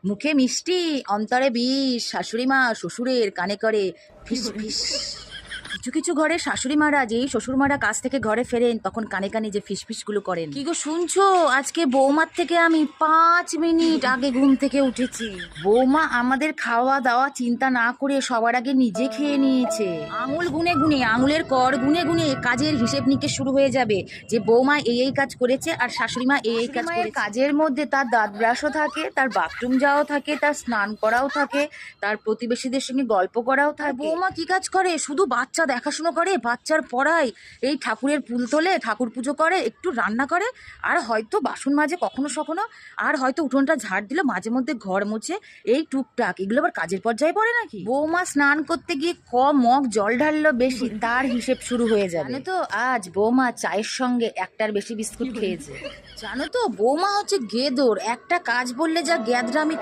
মুখে মিষ্টি অন্তরে বিষ, শাশুড়ি মা শ্বশুরের কানে করে ফিস ফিস। কিছু কিছু ঘরে শাশুড়ি মারা যেই শ্বশুর মারা কাজ থেকে ঘরে ফেরেন তখন কানে কানে যে ফিসফিস গুলো করেন। কি গো শুনছো? আজকে বৌমার থেকে আমি 5 মিনিট আগে ঘুম থেকে উঠেছি। বৌমা আমাদের খাওয়া দাওয়া চিন্তা না করে সবার আগে নিজে খেয়ে নিয়েছে। আঙুল গুনে গুনে, আঙুলের কর গুনে গুনে কাজের হিসেব নিকেশ শুরু হয়ে যাবে যে বৌমা এই কাজ করেছে আর শাশুড়ি মা এই কাজ করেছে। কাজের মধ্যে তার দাঁত ব্রাশও থাকে, তার বাথরুম যাওয়াও থাকে, তার স্নান করাও থাকে, তার প্রতিবেশীদের সঙ্গে গল্প করাও থাকে। বৌমা কি কাজ করে? শুধু বাচ্চা দেখাশুনো করে, বাচ্চার পড়ায়, এই ঠাকুরের ফুল তোলে, ঠাকুর পুজো করে, একটু রান্না করে, আর হয়তো বাসন মাজে কখনো সখনো, আর হয়তো উঠোনটা ঝাড় দিল, মাঝে মধ্যে ঘর মোছে, এই টুকটাক। এগুলো আবার কাজের পর্যায়ে পড়ে নাকি? বৌমা স্নান করতে গিয়ে মগ জল ঢাললো বেশি, তার হিসেব শুরু হয়ে যাবে। জানো তো আজ বৌমা চায়ের সঙ্গে একটার বেশি বিস্কুট খেয়েছে। জানো তো বৌমা হচ্ছে গেদর, একটা কাজ বললে যা গ্যাদরামি